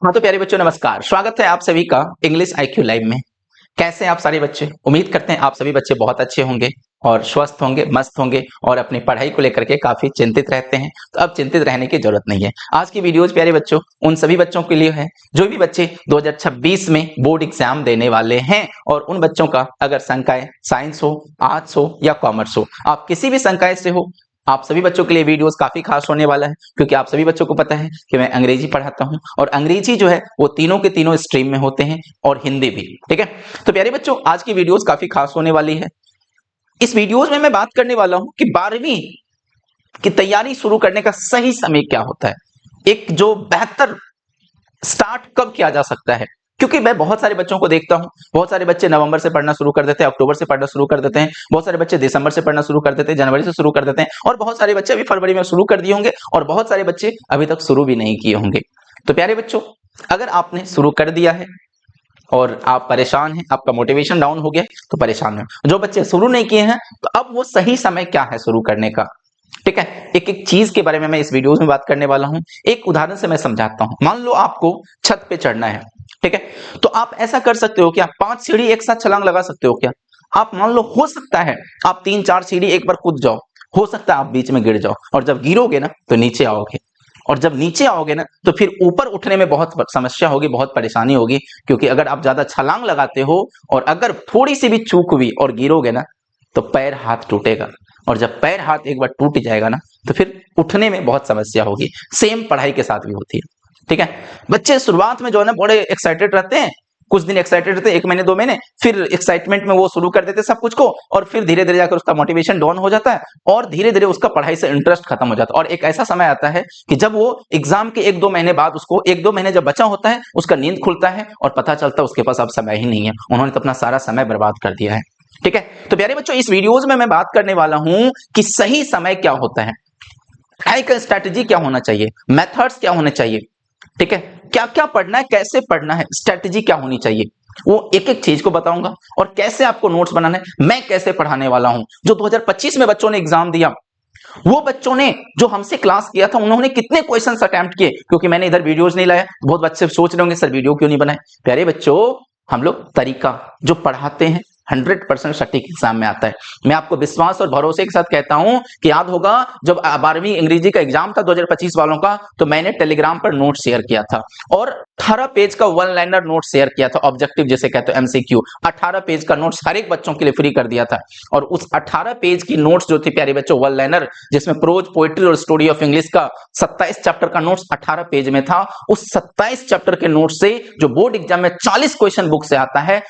हाँ तो प्यारे बच्चों नमस्कार, स्वागत है आप सभी का इंग्लिश IQ लाइव में। कैसे हैं आप सारे बच्चे? उम्मीद करते हैं आप सभी बच्चे बहुत अच्छे होंगे और स्वस्थ होंगे, मस्त होंगे और अपनी पढ़ाई को लेकर के काफी चिंतित रहते हैं। तो अब चिंतित रहने की जरूरत नहीं है। आज की वीडियोज प्यारे बच्चों उन सभी बच्चों के लिए है जो भी बच्चे 2026 में बोर्ड एग्जाम देने वाले हैं और उन बच्चों का अगर संकाय साइंस हो, आर्ट्स हो या कॉमर्स हो, आप किसी भी संकाय से हो, आप सभी बच्चों के लिए वीडियोस काफी खास होने वाला है क्योंकि आप सभी बच्चों को पता है कि मैं अंग्रेजी पढ़ाता हूं और अंग्रेजी जो है वो तीनों के तीनों स्ट्रीम में होते हैं और हिंदी भी। ठीक है, तो प्यारे बच्चों आज की वीडियोस काफी खास होने वाली है। इस वीडियोस में मैं बात करने वाला हूं कि 12वीं की तैयारी शुरू करने का सही समय क्या होता है, एक जो बेहतर स्टार्ट कब किया जा सकता है। क्योंकि मैं बहुत सारे बच्चों को देखता हूं, बहुत सारे बच्चे नवंबर से पढ़ना शुरू कर देते हैं, अक्टूबर से पढ़ना शुरू कर देते हैं, बहुत सारे बच्चे दिसंबर से पढ़ना शुरू कर देते हैं, जनवरी से शुरू कर देते हैं और बहुत सारे बच्चे अभी फरवरी में शुरू कर दिए होंगे और बहुत सारे बच्चे अभी तक शुरू भी नहीं किए होंगे। तो प्यारे बच्चों, अगर आपने शुरू कर दिया है और आप परेशान हैं, आपका मोटिवेशन डाउन हो गया तो परेशान है। जो बच्चे शुरू नहीं किए हैं तो अब वो सही समय क्या है शुरू करने का। ठीक है, एक एक चीज के बारे में मैं इस वीडियो में बात करने वाला हूं। एक उदाहरण से मैं समझाता हूं। मान लो आपको छत पे चढ़ना है, ठीक है, तो आप ऐसा कर सकते हो क्या, 5 सीढ़ी एक साथ छलांग लगा सकते हो क्या? आप मान लो हो सकता है आप 3-4 सीढ़ी एक बार कूद जाओ, हो सकता है आप बीच में गिर जाओ और जब गिरोगे ना तो नीचे आओगे और जब नीचे आओगे ना तो फिर ऊपर उठने में बहुत समस्या होगी, बहुत परेशानी होगी। क्योंकि अगर आप ज्यादा छलांग लगाते हो और अगर थोड़ी सी भी चूक हुई और गिरोगे ना तो पैर हाथ टूटेगा और जब पैर हाथ एक बार टूट जाएगा ना तो फिर उठने में बहुत समस्या होगी। सेम पढ़ाई के साथ भी होती है। ठीक है, बच्चे शुरुआत में जो है ना बड़े एक्साइटेड रहते हैं, कुछ दिन एक्साइटेड रहते हैं, 1 महीने 2 महीने, फिर एक्साइटमेंट में वो शुरू कर देते हैं सब कुछ को और फिर धीरे धीरे जाकर उसका मोटिवेशन डाउन हो जाता है और धीरे धीरे उसका पढ़ाई से इंटरेस्ट खत्म हो जाता है और एक ऐसा समय आता है कि जब वो एग्जाम के 1-2 महीने बाद, उसको 1-2 महीने जब बचा होता है, उसका नींद खुलता है और पता चलता है उसके पास अब समय ही नहीं है, उन्होंने तो अपना सारा समय बर्बाद कर दिया है। ठीक है, तो प्यारे बच्चों इस वीडियोज में मैं बात करने वाला हूं कि सही समय क्या होता है, पढ़ाई का स्ट्रैटेजी क्या होना चाहिए, मेथड्स क्या होने चाहिए। ठीक है, क्या क्या पढ़ना है, कैसे पढ़ना है, स्ट्रैटेजी क्या होनी चाहिए, वो एक एक चीज को बताऊंगा और कैसे आपको नोट्स बनाना है, मैं कैसे पढ़ाने वाला हूं। जो 2025 में बच्चों ने एग्जाम दिया, वो बच्चों ने जो हमसे क्लास किया था उन्होंने कितने क्वेश्चंस अटेम्प्ट किए, क्योंकि मैंने इधर वीडियोस नहीं लाया। बहुत बच्चे सोच रहे होंगे सर वीडियो क्यों नहीं बनाए। प्यारे बच्चों, हम लोग तरीका जो पढ़ाते हैं 100% सटीक एग्जाम में आता है। मैं आपको विश्वास और भरोसे के साथ कहता हूं कि याद होगा जब 12वीं अंग्रेजी का एग्जाम था 2025 वालों का, तो मैंने टेलीग्राम पर नोट शेयर किया था और 18 पेज का 1 लाइनर नोट शेयर किया था, ऑब्जेक्टिव जिसे कहते हैं MCQ। 18 पेज का नोट्स हर एक बच्चों के लिए फ्री कर दिया था और उस 18 पेज की नोट्स जो थी प्यारे बच्चों 1 लाइनर, जिसमें प्रोज, पोएट्री और स्टोरी ऑफ इंग्लिश का 27 चैप्टर का नोट्स 18 पेज में था। उस 27 चैप्टर के नोट्स से जो बोर्ड एग्जाम में 40 क्वेश्चन बुक से आता है,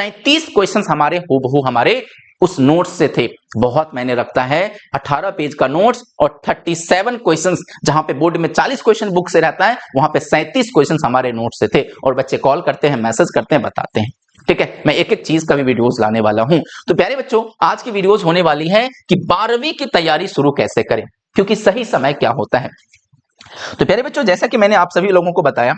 37 क्वेश्चंस हमारे हूबहू हमारे उस नोट्स से थे। बहुत मायने रखता है 18 पेज का नोट्स और 37 क्वेश्चंस, जहां पे बोर्ड में 40 क्वेश्चन बुक से रहता है वहां पे 37 क्वेश्चंस हमारे नोट्स से थे और बच्चे कॉल करते हैं, मैसेज करते हैं, बताते हैं। ठीक है, मैं एक एक चीज का भी वीडियोस लाने वाला हूं। तो प्यारे बच्चों, आज की वीडियोस होने वाली है कि 12वीं की तैयारी शुरू कैसे करें, क्योंकि सही समय क्या होता है। तो प्यारे बच्चों, जैसा कि मैंने आप सभी लोगों को बताया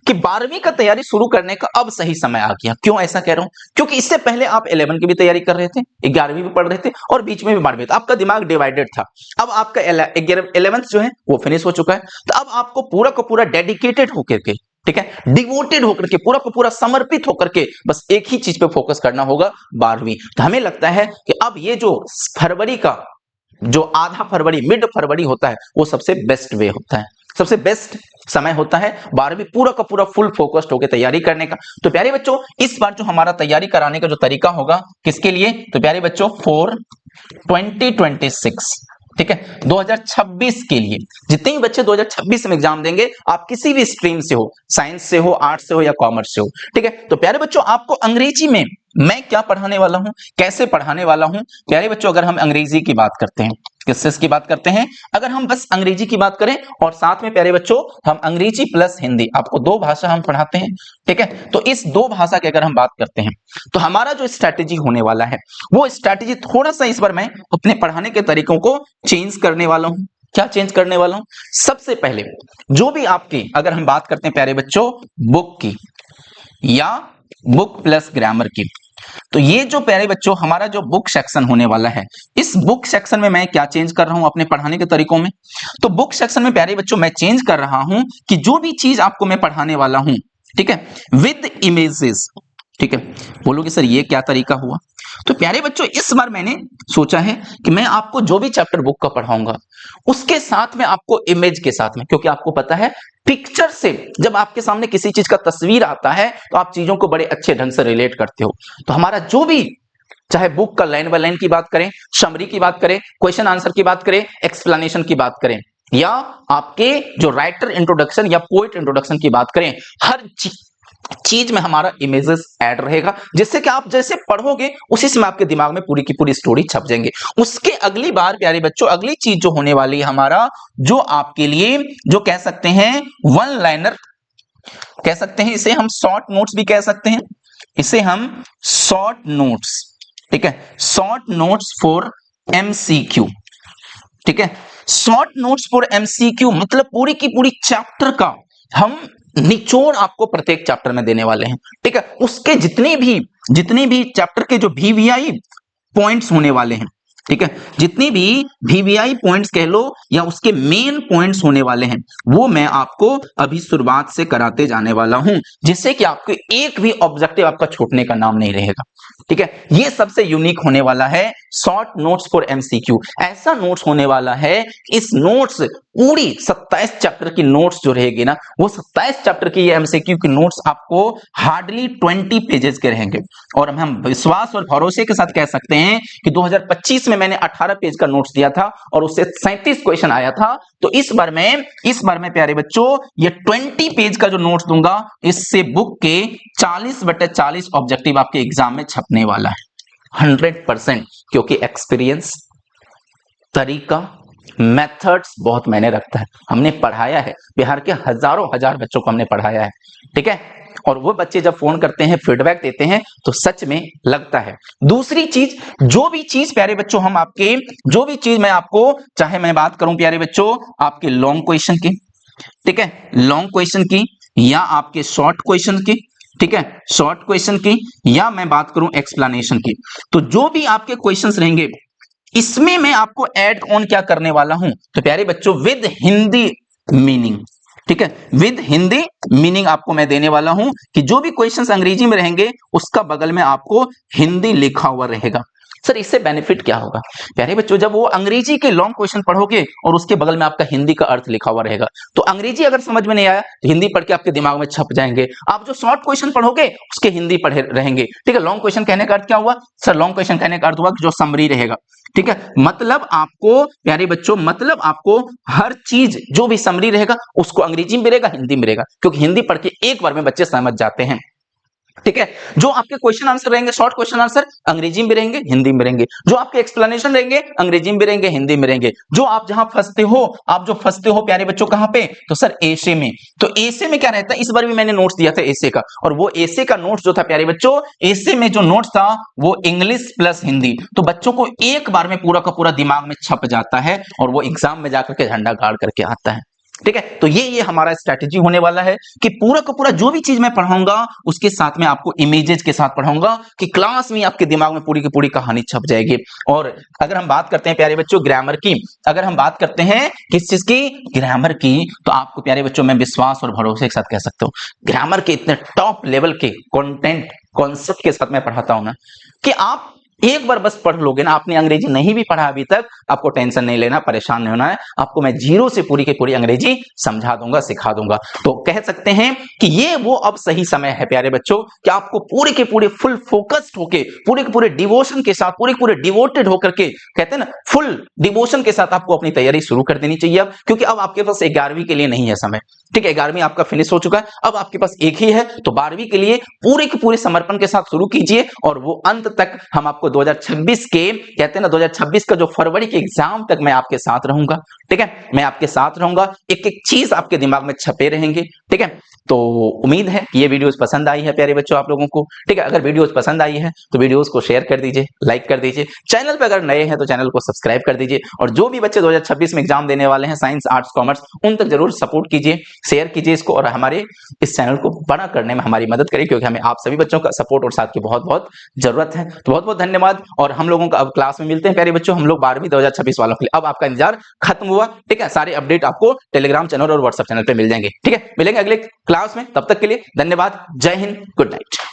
कि 12वीं का तैयारी शुरू करने का अब सही समय आ गया। क्यों ऐसा कह रहा हूं? क्योंकि इससे पहले आप 11 की भी तैयारी कर रहे थे, 11वीं भी पढ़ रहे थे और बीच में भी 12वीं, आपका दिमाग डिवाइडेड था। अब आपका 11th जो है वो फिनिश हो चुका है, तो अब आपको पूरा का पूरा डेडिकेटेड होकर के, ठीक है, डिवोटेड होकर के, पूरा का पूरा समर्पित होकर के बस एक ही चीज पे फोकस करना होगा, 12वीं। तो हमें लगता है कि अब ये जो फरवरी का जो आधा फरवरी, मिड फरवरी होता है, वो सबसे बेस्ट वे होता है, सबसे बेस्ट समय होता है 12वीं पूरा का पूरा फुल फोकस्ड होकर तैयारी करने का। तो प्यारे बच्चों, इस बार जो हमारा तैयारी कराने का जो तरीका होगा, किसके लिए? तो प्यारे बच्चों फॉर 2026, ठीक है, 2026 के लिए। जितने भी बच्चे 2026 में एग्जाम देंगे, आप किसी भी स्ट्रीम से हो, साइंस से हो, आर्ट्स से हो या कॉमर्स से हो, ठीक है, तो प्यारे बच्चों आपको अंग्रेजी में मैं क्या पढ़ाने वाला हूं, कैसे पढ़ाने वाला हूं। प्यारे बच्चों, अगर हम अंग्रेजी की बात करते हैं, किस की बात करते हैं, अगर हम बस अंग्रेजी की बात करें और साथ में प्यारे बच्चों हम अंग्रेजी प्लस हिंदी, आपको 2 भाषा हम पढ़ाते हैं। ठीक है, तो इस 2 भाषा की अगर हम बात करते हैं तो हमारा जो स्ट्रैटेजी होने वाला है, वो स्ट्रैटेजी थोड़ा सा इस बार मैं अपने पढ़ाने के तरीकों को चेंज करने वाला हूं। क्या चेंज करने वाला हूं? सबसे पहले जो भी आपकी, अगर हम बात करते हैं प्यारे बच्चों बुक की या बुक प्लस ग्रामर की, तो ये जो प्यारे बच्चों हमारा जो बुक सेक्शन होने वाला है, इस बुक सेक्शन में मैं क्या चेंज कर रहा हूं अपने पढ़ाने के तरीकों में। तो बुक सेक्शन में प्यारे बच्चों मैं चेंज कर रहा हूं कि जो भी चीज आपको मैं पढ़ाने वाला हूं, ठीक है, विद इमेजेस, ठीक है। बोलोगे सर ये क्या तरीका हुआ? तो प्यारे बच्चों इस बार मैंने सोचा है कि मैं आपको जो भी चैप्टर बुक का पढ़ाऊंगा उसके साथ में आपको इमेज के साथ में, क्योंकि आपको पता है पिक्चर से जब आपके सामने किसी चीज का तस्वीर आता है तो आप चीजों को बड़े अच्छे ढंग से रिलेट करते हो। तो हमारा जो भी, चाहे बुक का लाइन बाय लाइन की बात करें, समरी की बात करें, क्वेश्चन आंसर की बात करें, एक्सप्लेनेशन की बात करें, या आपके जो राइटर इंट्रोडक्शन या पोएट इंट्रोडक्शन की बात करें, हर चीज में हमारा इमेजेस ऐड रहेगा, जिससे कि आप जैसे पढ़ोगे उसी समय आपके दिमाग में पूरी की पूरी स्टोरी छप जाएंगे। उसके अगली बार प्यारे बच्चों अगली चीज जो होने वाली है हमारा, जो आपके लिए जो कह सकते हैं वन लाइनर कह सकते हैं, इसे हम शॉर्ट नोट्स भी कह सकते हैं, इसे हम शॉर्ट नोट्स, ठीक है, शॉर्ट नोट्स फॉर एमसीक्यू, ठीक है। शॉर्ट नोट्स फॉर एमसीक्यू मतलब पूरी की पूरी चैप्टर का हम निचोड़ आपको प्रत्येक चैप्टर में देने वाले हैं, ठीक है। उसके जितने भी चैप्टर के जो वीवीआई पॉइंट्स होने वाले हैं, ठीक है, जितनी भी वीवीआई पॉइंट्स कह लो या उसके मेन पॉइंट्स होने वाले हैं, वो मैं आपको अभी शुरुआत से कराते जाने वाला हूं, जिससे कि आपको एक भी ऑब्जेक्टिव आपका छूटने का नाम नहीं रहेगा, ठीक है। ये सबसे यूनिक होने वाला है शॉर्ट नोट्स फॉर एमसीक्यू। ऐसा नोट्स होने वाला है, इस नोट्स पूरी 27 चैप्टर की नोट्स जो रहेगी ना, वो 27 चैप्टर की ये एमसीक्यू की नोट्स आपको हार्डली 20 पेजेस के रहेंगे। और हम विश्वास और भरोसे के साथ कह सकते हैं कि 2025 में मैंने 18 पेज का नोट्स दिया था और उससे 37 क्वेश्चन आया था। तो इस बार में प्यारे बच्चों ये 20 पेज का जो नोट्स दूंगा, इससे बुक के 40/40 ऑब्जेक्टिव आपके एग्जाम में छपने वाला है 100%, क्योंकि एक्सपीरियंस, तरीका, मेथड्स बहुत मायने रखता है। हमने पढ़ाया है, बिहार के हजारों हजार बच्चों को हमने पढ़ाया है, ठीक है। और वो बच्चे जब फोन करते हैं, फीडबैक देते हैं, तो सच में लगता है। दूसरी चीज, जो भी चीज प्यारे बच्चों हम आपके, जो भी चीज मैं आपको, चाहे मैं बात करूं प्यारे बच्चों आपके लॉन्ग क्वेश्चन की, ठीक है, लॉन्ग क्वेश्चन की, या आपके शॉर्ट क्वेश्चन की, ठीक है, शॉर्ट क्वेश्चन की, या मैं बात करूं एक्सप्लेनेशन की, तो जो भी आपके क्वेश्चंस रहेंगे इसमें मैं आपको ऐड ऑन क्या करने वाला हूं, तो प्यारे बच्चों विद हिंदी मीनिंग, ठीक है, विद हिंदी मीनिंग आपको मैं देने वाला हूं कि जो भी क्वेश्चंस अंग्रेजी में रहेंगे उसका बगल में आपको हिंदी लिखा हुआ रहेगा। सर इससे बेनिफिट क्या होगा? प्यारे बच्चों जब वो अंग्रेजी के लॉन्ग क्वेश्चन पढ़ोगे और उसके बगल में आपका हिंदी का अर्थ लिखा हुआ रहेगा, तो अंग्रेजी अगर समझ में नहीं आया तो हिंदी पढ़ के आपके दिमाग में छप जाएंगे। आप जो शॉर्ट क्वेश्चन पढ़ोगे उसके हिंदी पढ़े रहेंगे, ठीक है। लॉन्ग क्वेश्चन कहने का अर्थ क्या हुआ? सर लॉन्ग क्वेश्चन कहने का अर्थ हुआ कि जो समरी रहेगा, ठीक है, मतलब आपको प्यारे बच्चों, मतलब आपको हर चीज जो भी समरी रहेगा उसको अंग्रेजी में रहेगा, हिंदी में रहेगा, क्योंकि हिंदी पढ़ के एक बार में बच्चे समझ जाते हैं, ठीक है। जो आपके क्वेश्चन आंसर रहेंगे, शॉर्ट क्वेश्चन आंसर अंग्रेजी में रहेंगे, हिंदी में रहेंगे। जो आपके एक्सप्लेनेशन रहेंगे अंग्रेजी में रहेंगे, हिंदी में रहेंगे। जो आप जहां फंसते हो, आप जो फंसते हो प्यारे बच्चों कहां पे? तो सर एसे में। तो एसे में क्या रहता है, इस बार भी मैंने नोट्स दिया था एसे का, और वो एसे का नोट्स जो था प्यारे बच्चों, एसे में जो नोट्स था वो इंग्लिश प्लस हिंदी, तो बच्चों को एक बार में पूरा का पूरा दिमाग में छप जाता है और वो एग्जाम में जाकर के झंडा गाड़ करके आता है, ठीक है। तो ये हमारा स्ट्रैटेजी होने वाला है कि पूरा का पूरा जो भी चीज मैं पढ़ाऊंगा उसके साथ में आपको इमेजेस के साथ पढ़ाऊंगा कि क्लास में आपके दिमाग में पूरी की पूरी कहानी छप जाएगी। और अगर हम बात करते हैं प्यारे बच्चों ग्रामर की, अगर हम बात करते हैं किस चीज की? ग्रामर की, तो आपको प्यारे बच्चों मैं विश्वास और भरोसे के साथ कह सकता हूं ग्रामर के इतने टॉप लेवल के कंटेंट कॉन्सेप्ट के साथ मैं पढ़ाता हूं ना कि आप एक बार बस पढ़ लोगे ना, आपने अंग्रेजी नहीं भी पढ़ा अभी तक, आपको टेंशन नहीं लेना, परेशान नहीं होना है, आपको मैं जीरो से पूरी की पूरी अंग्रेजी समझा दूंगा, सिखा दूंगा। तो कह सकते हैं कि ये वो अब सही समय है प्यारे बच्चों कि आपको पूरे के पूरे फुल फोकस्ड होके, पूरे के पूरे डिवोशन के साथ, पूरे के पूरे डिवोटेड होकर के, कहते हैं ना फुल डिवोशन के साथ आपको अपनी तैयारी शुरू कर देनी चाहिए अब, क्योंकि अब आपके पास 11वीं के लिए नहीं है समय, ठीक है। 11वीं आपका फिनिश हो चुका है, अब आपके पास एक ही है, तो 12वीं के लिए पूरे के पूरे समर्पण के साथ शुरू कीजिए और वो अंत तक हम आपको आपको 2026 के, कहते हैं ना 2026 का जो फरवरी के एग्जाम तक मैं आपके साथ रहूंगा। ठीक है, मैं आपके साथ रहूंगा, एक एक चीज आपके दिमाग में छपे रहेंगे। ठीक है, तो उम्मीद है कि ये वीडियोस पसंद आई है प्यारे बच्चों आप लोगों को। ठीक है, अगर वीडियोस पसंद आई है तो वीडियोस को शेयर कर दीजिए, लाइक कर दीजिए, चैनल पे अगर नए हैं तो चैनल को सब्सक्राइब कर दीजिए, और जो भी बच्चे 2026 में एग्जाम देने वाले हैं साइंस आर्ट्स कॉमर्स, उन तक जरूर सपोर्ट कीजिए, शेयर कीजिए इसको, और हमारे इस चैनल को बड़ा करने में हमारी मदद करिए, क्योंकि हमें आप सभी बच्चों का सपोर्ट और साथ की बहुत बहुत जरूरत है। तो बहुत बहुत धन्यवाद, और हम लोगों का अब क्लास में मिलते हैं प्यारे बच्चों, हम लोग 12वीं 2026 वालों के लिए। अब आपका इंतजार खत्म हुआ। ठीक है, सारे अपडेट आपको टेलीग्राम चैनल और व्हाट्सएप चैनल पे मिल जाएंगे। ठीक है, मिलेंगे अगले क्लास में, तब तक के लिए धन्यवाद, जय हिंद, गुड नाइट।